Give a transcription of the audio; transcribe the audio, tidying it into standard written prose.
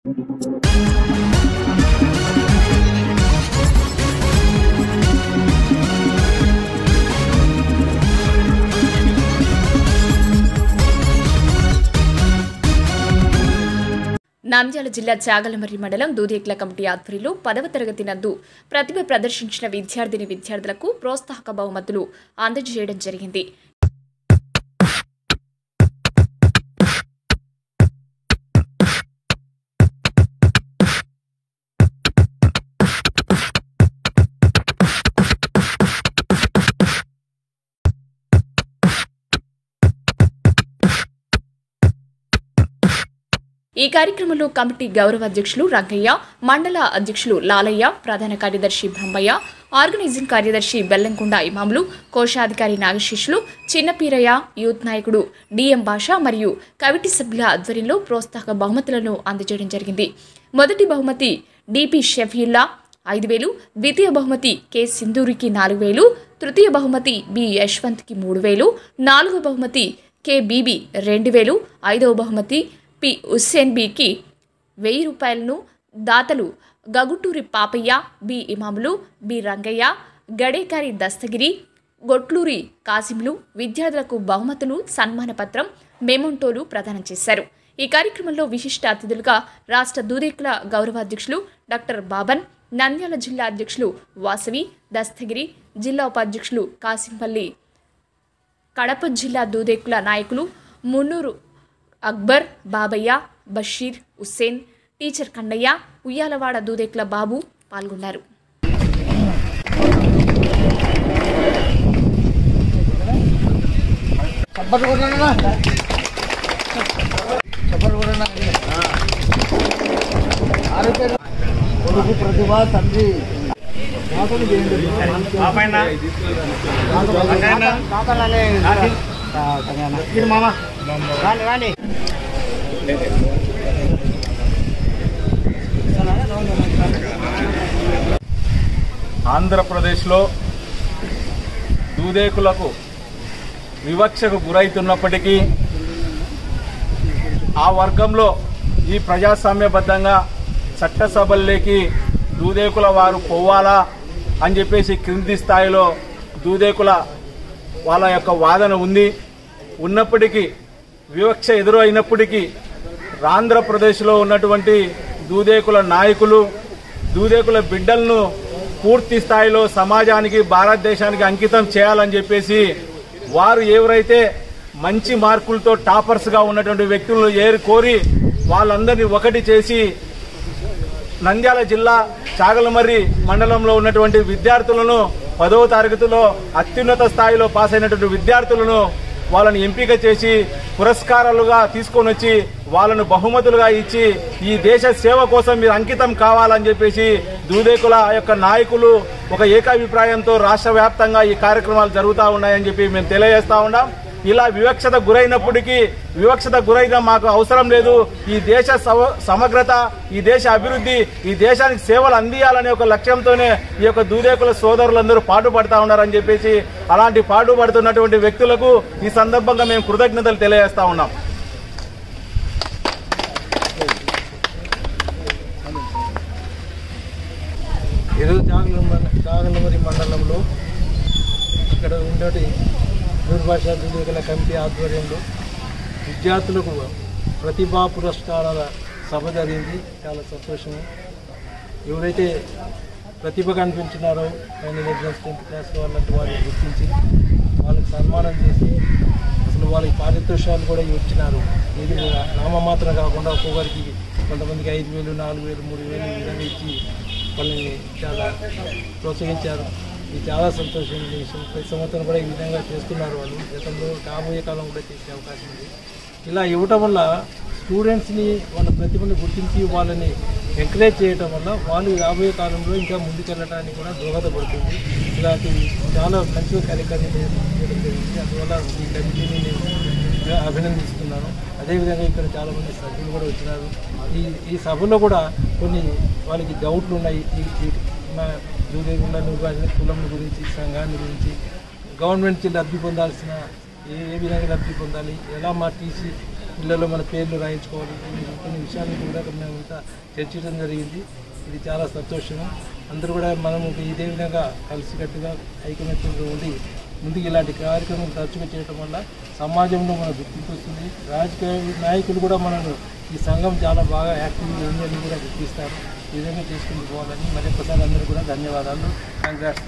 నంద్యాల జిల్లా చాగలమర్రి మండలం దూదేకుల కమిటీ ఆధ్వర్యంలో 10వ తరగతి నందు ప్రతిభ ప్రదర్శించిన విద్యార్థులకు ప్రోత్సాహక బహుమతులు అందజేయడం జరిగింది. ఈ కార్యక్రమంలో కమిటీ గౌరవ అధ్యక్షులు రంగయ్య, మండల అధ్యక్షులు లాలయ్య, ప్రధాన కార్యదర్శి బ్రహ్మయ్య, ఆర్గనైజింగ్ కార్యదర్శి బెల్లంకొండ ఇమాములు, కోశాధికారి నాగశేషులు, చిన్నపీరయ్య, యూత్ నాయకుడు డిఎం భాష మరియు కమిటీ సభ్యుల ఆధ్వర్యంలో ప్రోత్సాహక బహుమతులను అందజేయడం జరిగింది. మొదటి బహుమతి డిపి షఫీయుల్లా 5,000, ద్వితీయ బహుమతి కె సింధూరికి 4,000, తృతీయ బహుమతి బి యశ్వంత్కి 3,000, నాలుగవ బహుమతి కె బీబీ 2,000, ఐదవ బహుమతి పి హుస్సేన్ బికి 1,000 రూపాయలను దాతలు గగుటూరి పాపయ్య, బి ఇమాములు, బి రంగయ్య, గడేకారి దస్తగిరి, గొట్లూరి కాసిములు విద్యార్థులకు బహుమతులు, సన్మాన పత్రం, మెమోంటోలు ప్రదానం చేశారు. ఈ కార్యక్రమంలో విశిష్ట అతిథులుగా రాష్ట్ర దూదేకుల గౌరవ అధ్యక్షులు డాక్టర్ బాబన్, నంద్యాల జిల్లా అధ్యక్షులు వాసవి, దస్తగిరి, జిల్లా ఉపాధ్యక్షులు కాసింపల్లి, కడప జిల్లా దూదేకుల నాయకులు మున్నూరు అక్బర్, బాబయ్య, బషీర్, హుస్సేన్, టీచర్ కన్నయ్య, ఉయ్యాలవాడ దూదేకుల బాబు పాల్గొన్నారు. ప్రతిభ తండ్రి ఆంధ్రప్రదేశ్లో దూదేకులకు వివక్షకు గురైతున్నప్పటికీ ఆ వర్గంలో ఈ ప్రజాస్వామ్యబద్ధంగా చట్టసభల్లోకి దూదేకుల వారు పోవాలా అని చెప్పేసి క్రింది స్థాయిలో దూదేకుల వాళ్ళ యొక్క వాదన ఉన్నప్పటికీ వివక్ష ఎదురైనప్పటికీ ఆంధ్రప్రదేశ్లో ఉన్నటువంటి దూదేకుల నాయకులు దూదేకుల బిడ్డలను పూర్తి స్థాయిలో సమాజానికి భారతదేశానికి అంకితం చేయాలని చెప్పేసి వారు ఎవరైతే మంచి మార్కులతో టాపర్స్గా ఉన్నటువంటి వ్యక్తులను కోరి వాళ్ళందరినీ ఒకటి చేసి నంద్యాల జిల్లా చాగలమర్రి మండలంలో ఉన్నటువంటి విద్యార్థులను 10వ తరగతిలో అత్యున్నత స్థాయిలో పాస్ అయినటువంటి విద్యార్థులను వాళ్ళని ఎంపిక చేసి పురస్కారాలుగా తీసుకొని వచ్చి వాళ్ళను బహుమతులుగా ఇచ్చి ఈ దేశ సేవ కోసం మీరు అంకితం కావాలని చెప్పేసి దూదేకుల యొక్క నాయకులు ఒక ఏకాభిప్రాయంతో రాష్ట్ర వ్యాప్తంగా ఈ కార్యక్రమాలు జరుగుతూ ఉన్నాయని చెప్పి మేము తెలియజేస్తా ఉన్నాం. ఇలా వివక్షత గురైనప్పటికీ వివక్షత గురైన మాకు అవసరం లేదు, ఈ దేశ సమగ్రత, ఈ దేశ అభివృద్ధి, ఈ దేశానికి సేవలు అందియాలనే ఒక లక్ష్యంతోనే ఈ యొక్క దూదేకుల సోదరులందరూ పాటుపడతా ఉన్నారని చెప్పేసి అలాంటి పాటుపడుతున్నటువంటి వ్యక్తులకు ఈ సందర్భంగా మేము కృతజ్ఞతలు తెలియజేస్తా ఉన్నాం. ఈరోజు చాగలమర్రి మండలంలో ఇక్కడ ఉండేటి దూరభాష దూదేకుల కమిటీ ఆధ్వర్యంలో విద్యార్థులకు ప్రతిభా పురస్కారాల సభ జరిగింది. చాలా సంతోషం. ఎవరైతే ప్రతిభ కనిపించినారో 10th క్లాస్ వాళ్ళంటే వారిని గుర్తించి వాళ్ళకి సన్మానం చేసి అసలు వాళ్ళకి పారితోషాలు కూడా ఇచ్చినారు. ఇది నామమాత్రం కాకుండా ఒక్కొక్కరికి కొంతమందికి 5,000, 4,000, 3,000 ఈ విధంగా ఇచ్చి వాళ్ళని చాలా ప్రోత్సహించారు. ఇది చాలా సంతోషమైన విషయం. ప్రతి సంవత్సరం కూడా ఈ విధంగా చేస్తున్నారు వాళ్ళు. గతంలో రాబోయే కాలం కూడా చేసే అవకాశం ఉంది. ఇలా ఇవ్వటం వల్ల స్టూడెంట్స్ని వాళ్ళ ప్రతిభను గుర్తించి వాళ్ళని ఎంకరేజ్ చేయటం వల్ల వాళ్ళు రాబోయే కాలంలో ఇంకా ముందుకెళ్ళడానికి కూడా దోహదపడుతుంది. ఇలాంటి చాలా మంచి కార్యక్రమం చేయడం జరిగింది. అందువల్ల ఈ కమిటీని నేను అభినందిస్తున్నాను. అదేవిధంగా ఇక్కడ చాలామంది సభ్యులు కూడా వచ్చినారు. ఈ సభలో కూడా కొన్ని వాళ్ళకి డౌట్లు ఉన్నాయి. మా దూదేకుల నిర్వహణ కులం గురించి, సంఘాన్ని గురించి, గవర్నమెంట్ లబ్ధి పొందాల్సిన ఏ విధంగా లబ్ధి పొందాలి, ఎలా మా టీసీ ఇళ్లలో మన పేర్లు రాయించుకోవాలి, కొన్ని విషయాలను కూడా మేము ఇంత చర్చించడం జరిగింది. ఇది చాలా సంతోషం. అందరూ కూడా మనం ఇదే విధంగా కలిసికట్టుగా ఐకమత్యంగా ఉండి ముందుకు ఇలాంటి కార్యక్రమం తరచుగా చేయడం వల్ల సమాజంలో మన గుర్తింపు వస్తుంది. రాజకీయ నాయకులు కూడా మనను ఈ సంఘం చాలా బాగా యాక్టివ్గా ఉందని కూడా గుర్తిస్తారు. ఈ విధంగా చేసుకుని పోవాలని మరొకసారి అందరూ కూడా ధన్యవాదాలు. కంగ్రాట్స్.